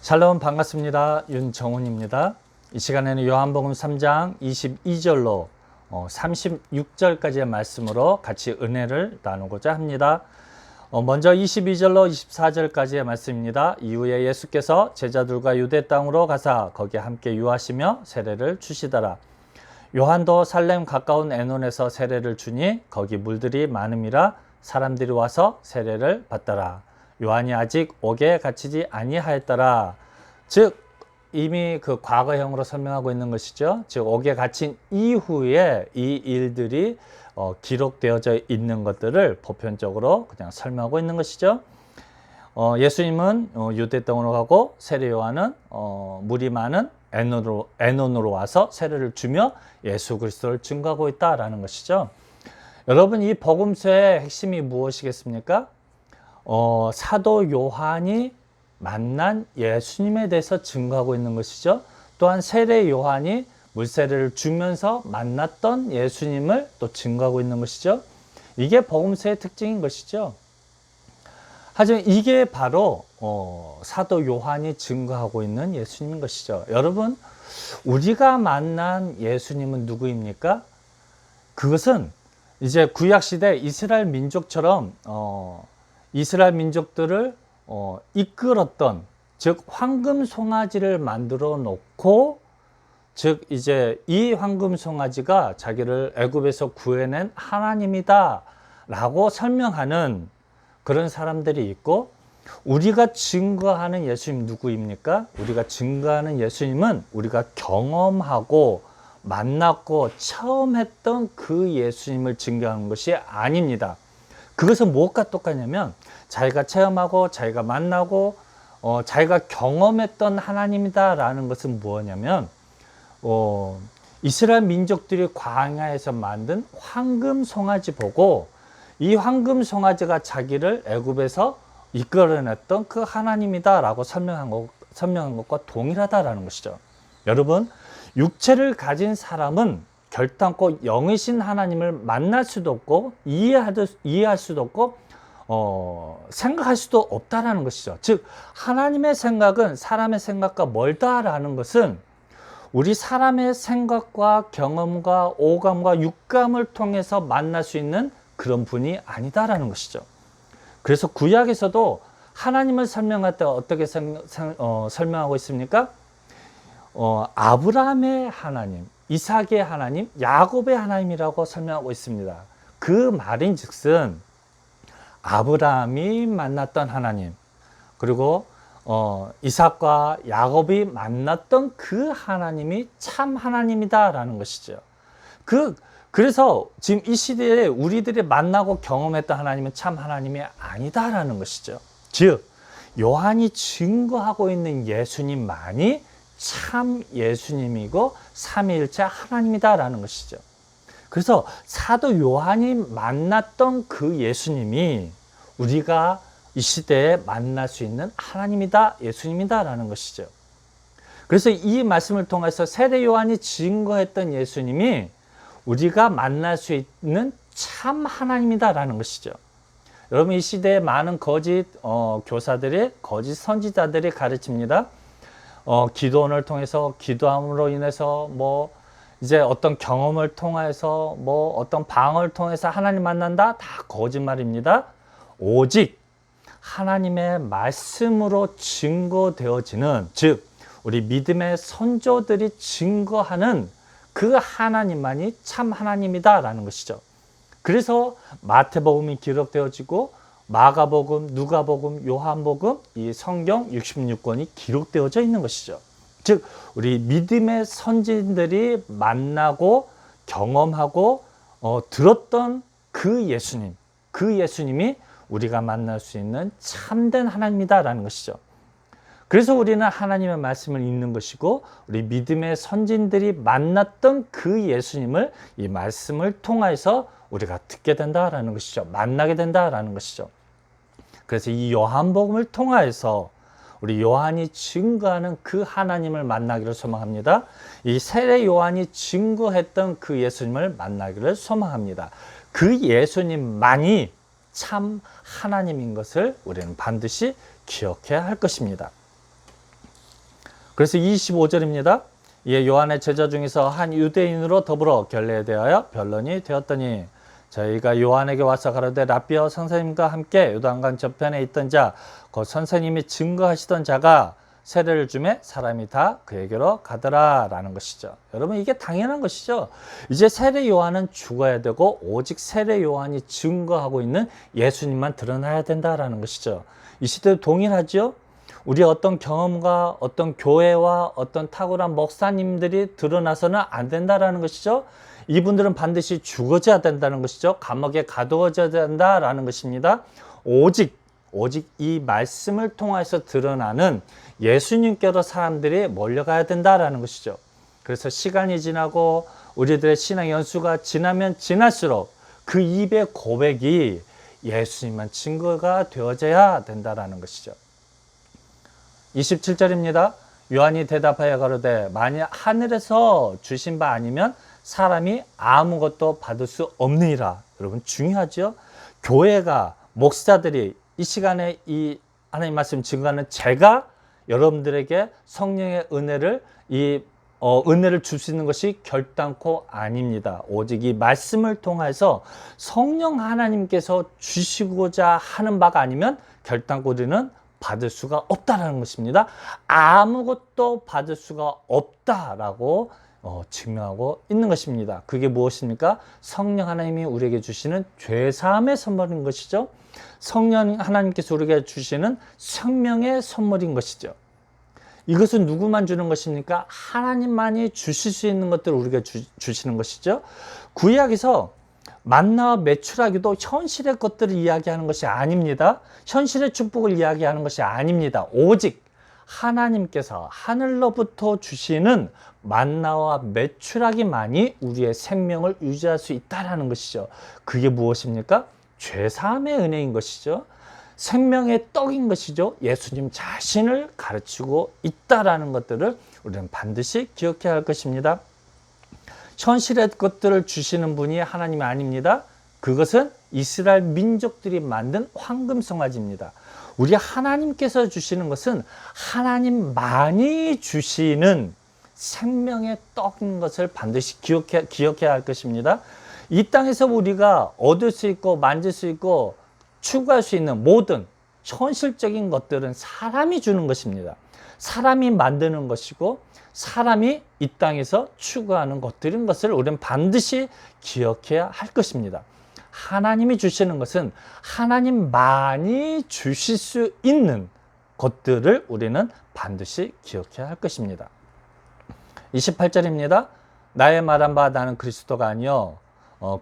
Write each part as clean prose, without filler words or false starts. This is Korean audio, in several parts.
샬롬 반갑습니다. 윤정훈입니다. 이 시간에는 요한복음 3장 22절로 36절까지의 말씀으로 같이 은혜를 나누고자 합니다. 먼저 22절로 24절까지의 말씀입니다. 이후에 예수께서 제자들과 유대 땅으로 가사 거기에 함께 유하시며 세례를 주시더라. 요한도 살렘 가까운 에논에서 세례를 주니 거기 물들이 많음이라 사람들이 와서 세례를 받더라. 요한이 아직 옥에 갇히지 아니하였더라. 즉 이미 그 과거형으로 설명하고 있는 것이죠. 즉 옥에 갇힌 이후에 이 일들이 기록되어져 있는 것들을 보편적으로 그냥 설명하고 있는 것이죠. 예수님은 유대 땅으로 가고 세례 요한은 물이 많은 에논으로 와서 세례를 주며 예수 그리스도를 증거하고 있다라는 것이죠. 여러분, 이 복음서의 핵심이 무엇이겠습니까? 사도 요한이 만난 예수님에 대해서 증거하고 있는 것이죠. 또한 세례 요한이 물세례를 주면서 만났던 예수님을 또 증거하고 있는 것이죠. 이게 복음서의 특징인 것이죠. 하지만 이게 바로 사도 요한이 증거하고 있는 예수님인 것이죠. 여러분, 우리가 만난 예수님은 누구입니까? 그것은 이제 구약시대 이스라엘 민족처럼 이스라엘 민족들을 이끌었던, 즉 황금 송아지를 만들어 놓고, 즉 이제 이 황금 송아지가 자기를 애굽에서 구해낸 하나님이다 라고 설명하는 그런 사람들이 있고, 우리가 증거하는 예수님 누구입니까? 우리가 증거하는 예수님은 우리가 경험하고 만났고 처음 했던 그 예수님을 증거하는 것이 아닙니다. 그것은 무엇과 똑같냐면 자기가 체험하고 자기가 만나고 자기가 경험했던 하나님이다 라는 것은 뭐냐면 이스라엘 민족들이 광야에서 만든 황금 송아지 보고 이 황금 송아지가 자기를 애굽에서 이끌어냈던 그 하나님이다 라고 설명한 것과 동일하다라는 것이죠. 여러분, 육체를 가진 사람은 결단코 영이신 하나님을 만날 수도 없고 이해할 수도 없고 생각할 수도 없다라는 것이죠. 즉 하나님의 생각은 사람의 생각과 멀다라는 것은 우리 사람의 생각과 경험과 오감과 육감을 통해서 만날 수 있는 그런 분이 아니다라는 것이죠. 그래서 구약에서도 하나님을 설명할 때 어떻게 설명하고 있습니까? 아브라함의 하나님, 이삭의 하나님, 야곱의 하나님이라고 설명하고 있습니다. 그 말인즉슨 아브라함이 만났던 하나님, 그리고 이삭과 야곱이 만났던 그 하나님이 참 하나님이다라는 것이죠. 그래서 지금 이 시대에 우리들이 만나고 경험했던 하나님은 참 하나님이 아니다라는 것이죠. 즉 요한이 증거하고 있는 예수님만이 참 예수님이고 삼위일체 하나님이다라는 것이죠. 그래서 사도 요한이 만났던 그 예수님이 우리가 이 시대에 만날 수 있는 하나님이다, 예수님이다라는 것이죠. 그래서 이 말씀을 통해서 세례 요한이 증거했던 예수님이 우리가 만날 수 있는 참 하나님이다라는 것이죠. 여러분, 이 시대에 많은 거짓 교사들이, 거짓 선지자들이 가르칩니다. 기도원을 통해서, 기도함으로 인해서 이제 어떤 경험을 통해서 어떤 방언을 통해서 하나님 만난다? 다 거짓말입니다. 오직 하나님의 말씀으로 증거되어지는, 즉 우리 믿음의 선조들이 증거하는 그 하나님만이 참 하나님이다 라는 것이죠. 그래서 마태복음이 기록되어지고 마가복음, 누가복음, 요한복음, 이 성경 66권이 기록되어져 있는 것이죠. 즉 우리 믿음의 선진들이 만나고 경험하고 들었던 그 예수님, 그 예수님이 우리가 만날 수 있는 참된 하나님이다 라는 것이죠. 그래서 우리는 하나님의 말씀을 읽는 것이고, 우리 믿음의 선진들이 만났던 그 예수님을 이 말씀을 통해서 우리가 듣게 된다라는 것이죠. 만나게 된다라는 것이죠. 그래서 이 요한복음을 통해서 우리 요한이 증거하는 그 하나님을 만나기를 소망합니다. 이 세례 요한이 증거했던 그 예수님을 만나기를 소망합니다. 그 예수님만이 참 하나님인 것을 우리는 반드시 기억해야 할 것입니다. 그래서 25절입니다. 이에 요한의 제자 중에서 한 유대인으로 더불어 결례에 대하여 변론이 되었더니 저희가 요한에게 와서 가로되 라삐어 선생님과 함께 요단강 저편에 있던 자 곧 선생님이 증거하시던 자가 세례를 주매 사람이 다 그에게로 가더라 라는 것이죠. 여러분 이게 당연한 것이죠. 이제 세례 요한은 죽어야 되고 오직 세례 요한이 증거하고 있는 예수님만 드러나야 된다라는 것이죠. 이 시대도 동일하죠. 우리 어떤 경험과 어떤 교회와 어떤 탁월한 목사님들이 드러나서는 안 된다라는 것이죠. 이분들은 반드시 죽어져야 된다는 것이죠. 감옥에 가두어져야 된다라는 것입니다. 오직 이 말씀을 통해서 드러나는 예수님께로 사람들이 몰려가야 된다라는 것이죠. 그래서 시간이 지나고 우리들의 신앙 연수가 지나면 지날수록 그 입의 고백이 예수님만 증거가 되어져야 된다라는 것이죠. 27절입니다. 요한이 대답하여 가로되 만일 하늘에서 주신 바 아니면 사람이 아무것도 받을 수 없느니라. 여러분 중요하죠. 교회가 목사들이 이 시간에 이 하나님 말씀 증거하는 제가 여러분들에게 성령의 은혜를 은혜를 줄 수 있는 것이 결단코 아닙니다. 오직 이 말씀을 통해서 성령 하나님께서 주시고자 하는 바가 아니면 결단코 우리는 받을 수가 없다라는 것입니다. 아무것도 받을 수가 없다라고 증명하고 있는 것입니다. 그게 무엇입니까? 성령 하나님이 우리에게 주시는 죄사함의 선물인 것이죠. 성령 하나님께서 우리에게 주시는 생명의 선물인 것이죠. 이것은 누구만 주는 것입니까? 하나님만이 주실 수 있는 것들을 우리에게 주시는 것이죠. 구약에서 만나와 메추라기도 현실의 것들을 이야기하는 것이 아닙니다. 현실의 축복을 이야기하는 것이 아닙니다. 오직 하나님께서 하늘로부터 주시는 만나와 메추라기만이 우리의 생명을 유지할 수 있다는 것이죠. 그게 무엇입니까? 죄사함의 은혜인 것이죠. 생명의 떡인 것이죠. 예수님 자신을 가르치고 있다라는 것들을 우리는 반드시 기억해야 할 것입니다. 현실의 것들을 주시는 분이 하나님이 아닙니다. 그것은 이스라엘 민족들이 만든 황금송아지입니다. 우리 하나님께서 주시는 것은 하나님만이 주시는 생명의 떡인 것을 반드시 기억해야 할 것입니다. 이 땅에서 우리가 얻을 수 있고 만질 수 있고 추구할 수 있는 모든 현실적인 것들은 사람이 주는 것입니다. 사람이 만드는 것이고 사람이 이 땅에서 추구하는 것들인 것을 우리는 반드시 기억해야 할 것입니다. 하나님이 주시는 것은 하나님만이 주실 수 있는 것들을 우리는 반드시 기억해야 할 것입니다. 28절입니다. 나의 말한 바 나는 그리스도가 아니요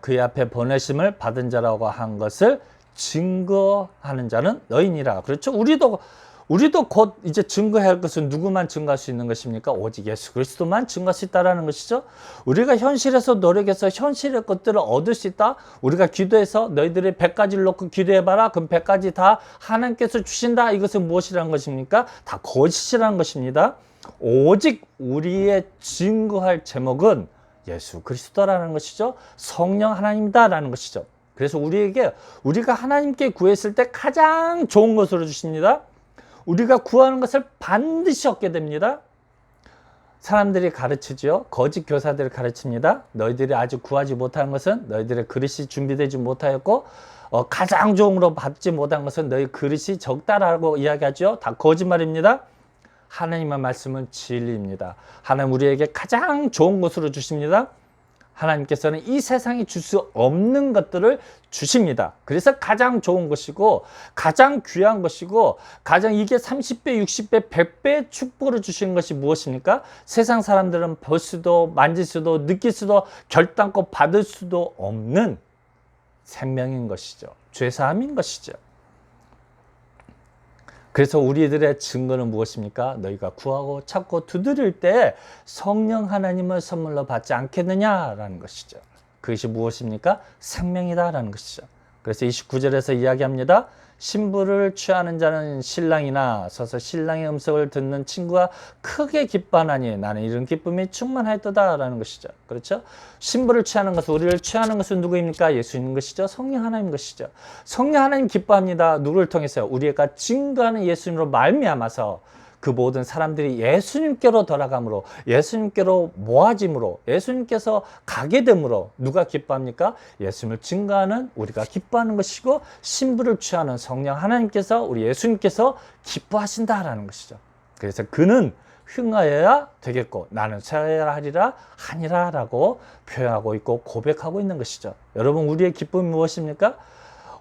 그의 앞에 보내심을 받은 자라고 한 것을 증거하는 자는 너희니라. 그렇죠? 우리도 곧 이제 증거해야 할 것은 누구만 증거할 수 있는 것입니까? 오직 예수 그리스도만 증거할 수 있다는 것이죠. 우리가 현실에서 노력해서 현실의 것들을 얻을 수 있다. 우리가 기도해서 너희들이 100가지를 놓고 기도해봐라. 그럼 100가지 다 하나님께서 주신다. 이것은 무엇이라는 것입니까? 다 거짓이라는 것입니다. 오직 우리의 증거할 제목은 예수 그리스도라는 것이죠. 성령 하나님이다라는 것이죠. 그래서 우리가 하나님께 구했을 때 가장 좋은 것으로 주십니다. 우리가 구하는 것을 반드시 얻게 됩니다. 사람들이 가르치죠. 거짓 교사들이 가르칩니다. 너희들이 아직 구하지 못한 것은 너희들의 그릇이 준비되지 못하였고 가장 좋은 것으로 받지 못한 것은 너희 그릇이 적다라고 이야기하죠. 다 거짓말입니다. 하나님의 말씀은 진리입니다. 하나님 우리에게 가장 좋은 것으로 주십니다. 하나님께서는 이 세상이 줄 수 없는 것들을 주십니다. 그래서 가장 좋은 것이고 가장 귀한 것이고 가장 이게 30배, 60배, 100배의 축복을 주시는 것이 무엇입니까? 세상 사람들은 볼 수도 만질 수도 느낄 수도 결단코 받을 수도 없는 생명인 것이죠. 죄사함인 것이죠. 그래서 우리들의 증거는 무엇입니까? 너희가 구하고 찾고 두드릴 때 성령 하나님을 선물로 받지 않겠느냐라는 것이죠. 그것이 무엇입니까? 생명이다라는 것이죠. 그래서 29절에서 이야기합니다. 신부를 취하는 자는 신랑이나 서서 신랑의 음성을 듣는 친구가 크게 기뻐하나니 나는 이런 기쁨이 충만하였도다라는 것이죠. 그렇죠? 신부를 취하는 것은 우리를 취하는 것은 누구입니까? 예수님 것이죠. 성령 하나님 것이죠. 성령 하나님 기뻐합니다. 누구를 통해서요? 우리가 증거하는 예수님으로 말미암아서 그 모든 사람들이 예수님께로 돌아감으로, 예수님께로 모아짐으로, 예수님께서 가게 되므로 누가 기뻐합니까? 예수님을 증거하는 우리가 기뻐하는 것이고, 신부를 취하는 성령 하나님께서, 우리 예수님께서 기뻐하신다라는 것이죠. 그래서 그는 흥하여야 되겠고 나는 쇠하여야 하니라 라고 표현하고 있고 고백하고 있는 것이죠. 여러분, 우리의 기쁨이 무엇입니까?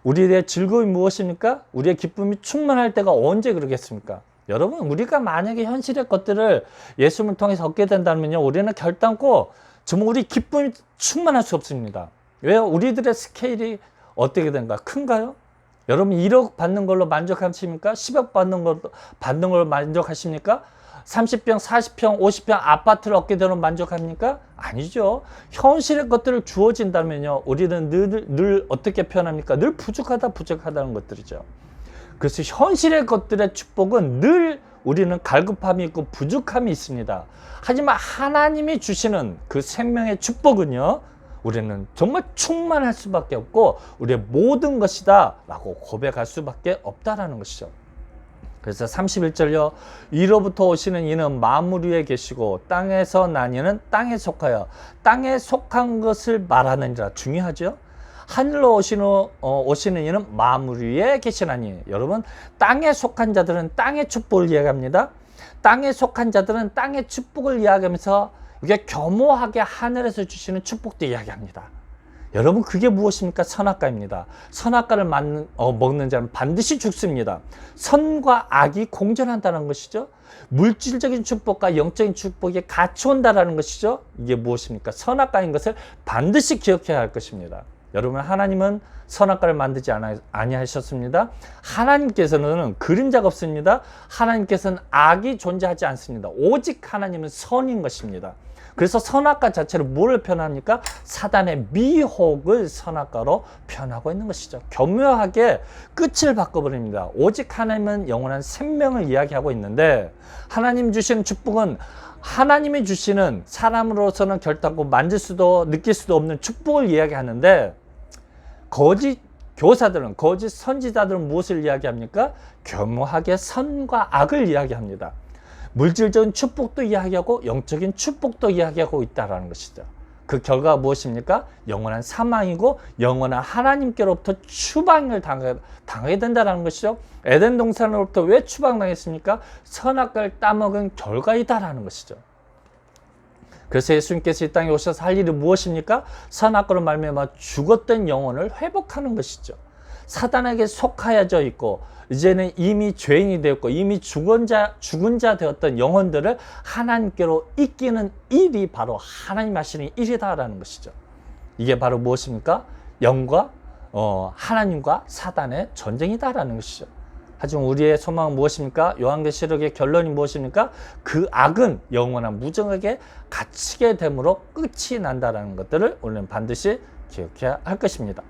우리의 즐거움이 무엇입니까? 우리의 기쁨이 충만할 때가 언제 그러겠습니까? 여러분, 우리가 만약에 현실의 것들을 예수님을 통해서 얻게 된다면요, 우리는 결단코 정말 우리 기쁨이 충만할 수 없습니다. 왜요? 우리들의 스케일이 어떻게 된가? 큰가요? 여러분, 1억 받는 걸로 만족하십니까? 10억 받는 걸로 만족하십니까? 30평, 40평, 50평 아파트를 얻게 되는 만족합니까? 아니죠. 현실의 것들을 주어진다면요, 우리는 늘 어떻게 표현합니까? 늘 부족하다는 것들이죠. 그래서 현실의 것들의 축복은 늘 우리는 갈급함이 있고 부족함이 있습니다. 하지만 하나님이 주시는 그 생명의 축복은요, 우리는 정말 충만할 수밖에 없고 우리의 모든 것이다 라고 고백할 수밖에 없다라는 것이죠. 그래서 31절요. 이로부터 오시는 이는 만물 위에 계시고 땅에서 난 이는 땅에 속하여 땅에 속한 것을 말하느니라. 중요하죠. 하늘로 오시는 이는 만물 위에 계시나니. 여러분, 땅에 속한 자들은 땅의 축복을 이야기합니다. 땅에 속한 자들은 땅의 축복을 이야기하면서 이게 교묘하게 하늘에서 주시는 축복도 이야기합니다. 여러분, 그게 무엇입니까? 선악과입니다. 선악과를 먹는 자는 반드시 죽습니다. 선과 악이 공존한다는 것이죠. 물질적인 축복과 영적인 축복이 같이 온다는 것이죠. 이게 무엇입니까? 선악과인 것을 반드시 기억해야 할 것입니다. 여러분, 하나님은 선악과를 만들지 아니하셨습니다. 하나님께서는 그림자가 없습니다. 하나님께서는 악이 존재하지 않습니다. 오직 하나님은 선인 것입니다. 그래서 선악과 자체를 뭐를 표현합니까? 사단의 미혹을 선악과로 표현하고 있는 것이죠. 교묘하게 끝을 바꿔버립니다. 오직 하나님은 영원한 생명을 이야기하고 있는데, 하나님 주시는 축복은 하나님이 주시는 사람으로서는 결단코 만질 수도 느낄 수도 없는 축복을 이야기하는데, 거짓 교사들은, 거짓 선지자들은 무엇을 이야기합니까? 교묘하게 선과 악을 이야기합니다. 물질적인 축복도 이야기하고 영적인 축복도 이야기하고 있다는 것이죠. 그 결과가 무엇입니까? 영원한 사망이고 영원한 하나님께로부터 추방을 당하게 된다는 것이죠. 에덴 동산으로부터 왜 추방당했습니까? 선악과를 따먹은 결과이다라는 것이죠. 그래서 예수님께서 이 땅에 오셔서 할 일이 무엇입니까? 선악과로 말미암아 죽었던 영혼을 회복하는 것이죠. 사단에게 속하여져 있고 이제는 이미 죄인이 되었고 이미 죽은 자 되었던 영혼들을 하나님께로 이끄는 일이 바로 하나님 하시는 일이다라는 것이죠. 이게 바로 무엇입니까? 영과 하나님과 사단의 전쟁이다라는 것이죠. 하지만 우리의 소망은 무엇입니까? 요한계시록의 결론이 무엇입니까? 그 악은 영원한 무정하게 갇히게 됨으로 끝이 난다라는 것들을 우리는 반드시 기억해야 할 것입니다.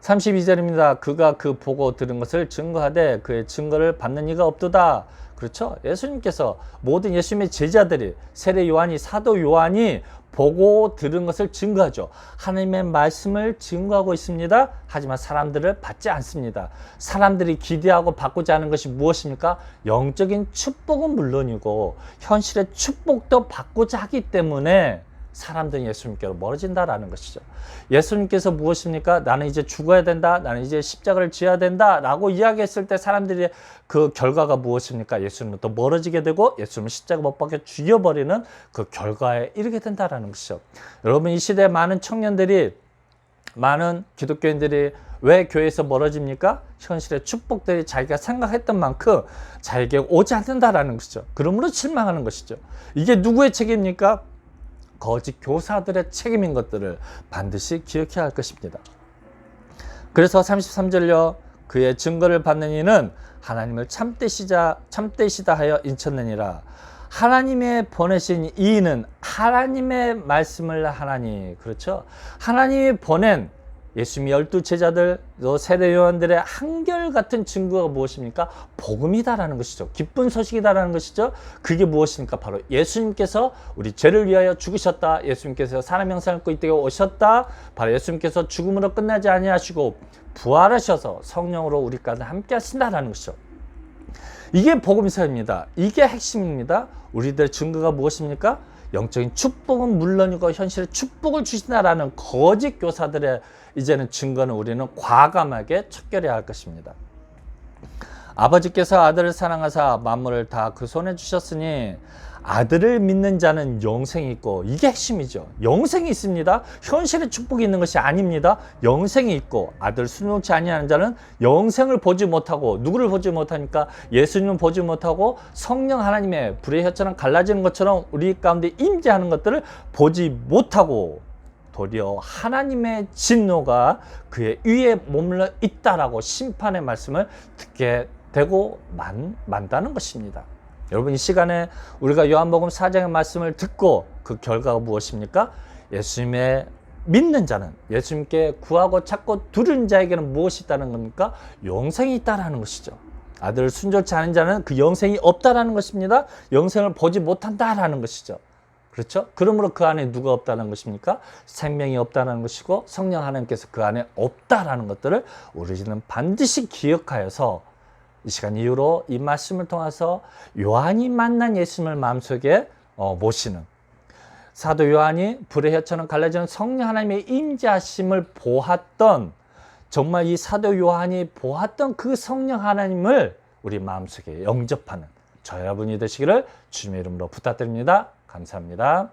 32절입니다. 그가 그 보고 들은 것을 증거하되 그의 증거를 받는 이가 없도다. 그렇죠? 예수님께서 모든 예수님의 제자들이, 세례 요한이, 사도 요한이 보고 들은 것을 증거하죠. 하나님의 말씀을 증거하고 있습니다. 하지만 사람들을 받지 않습니다. 사람들이 기대하고 받고자 하는 것이 무엇입니까? 영적인 축복은 물론이고 현실의 축복도 받고자 하기 때문에 사람들은 예수님께로 멀어진다라는 것이죠. 예수님께서 무엇입니까? 나는 이제 죽어야 된다. 나는 이제 십자가를 지어야 된다. 라고 이야기했을 때 사람들이 그 결과가 무엇입니까? 예수님부터 멀어지게 되고 예수님을 십자가 못 박혀 죽여버리는 그 결과에 이르게 된다라는 것이죠. 여러분, 이 시대에 많은 청년들이, 많은 기독교인들이 왜 교회에서 멀어집니까? 현실의 축복들이 자기가 생각했던 만큼 자기에게 오지 않는다라는 것이죠. 그러므로 실망하는 것이죠. 이게 누구의 책임입니까? 거짓 교사들의 책임인 것들을 반드시 기억해야 할 것입니다. 그래서 33절요. 그의 증거를 받는 이는 하나님을 참되시다 하여 인쳤느니라. 하나님의 보내신 이는 하나님의 말씀을 하나니, 그렇죠? 하나님이 보낸 예수님의 12제자들, 세례 요한들의 한결같은 증거가 무엇입니까? 복음이다라는 것이죠. 기쁜 소식이다라는 것이죠. 그게 무엇입니까? 바로 예수님께서 우리 죄를 위하여 죽으셨다. 예수님께서 사람의 형상을 입고 이 땅에 오셨다. 바로 예수님께서 죽음으로 끝나지 아니하시고 부활하셔서 성령으로 우리 가운데 함께 하신다라는 것이죠. 이게 복음서입니다. 이게 핵심입니다. 우리들의 증거가 무엇입니까? 영적인 축복은 물론이고 현실의 축복을 주신다라는 거짓 교사들의 이제는 증거는 우리는 과감하게 척결해야 할 것입니다. 아버지께서 아들을 사랑하사 만물을 다 그 손에 주셨으니 아들을 믿는 자는 영생이 있고, 이게 핵심이죠. 영생이 있습니다. 현실의 축복이 있는 것이 아닙니다. 영생이 있고, 아들 순종치 아니하는 자는 영생을 보지 못하고, 누구를 보지 못하니까 예수님을 보지 못하고 성령 하나님의 불의 혀처럼 갈라지는 것처럼 우리 가운데 임재하는 것들을 보지 못하고 도리어 하나님의 진노가 그의 위에 머물러 있다라고 심판의 말씀을 듣게 되고 만다는 것입니다. 여러분, 이 시간에 우리가 요한복음 4장의 말씀을 듣고 그 결과가 무엇입니까? 예수님의 믿는 자는, 예수님께 구하고 찾고 두려운 자에게는 무엇이 있다는 겁니까? 영생이 있다는 것이죠. 아들을 순종치 않은 자는 그 영생이 없다라는 것입니다. 영생을 보지 못한다라는 것이죠. 그렇죠? 그러므로 그 안에 누가 없다는 것입니까? 생명이 없다는 것이고 성령 하나님께서 그 안에 없다라는 것들을 우리는 반드시 기억하여서 이 시간 이후로 이 말씀을 통해서 요한이 만난 예수님을 마음속에 모시는, 사도 요한이 불의 혀처럼 갈라지는 성령 하나님의 임재하심을 보았던, 정말 이 사도 요한이 보았던 그 성령 하나님을 우리 마음속에 영접하는 저 여러분이 되시기를 주님의 이름으로 부탁드립니다. 감사합니다.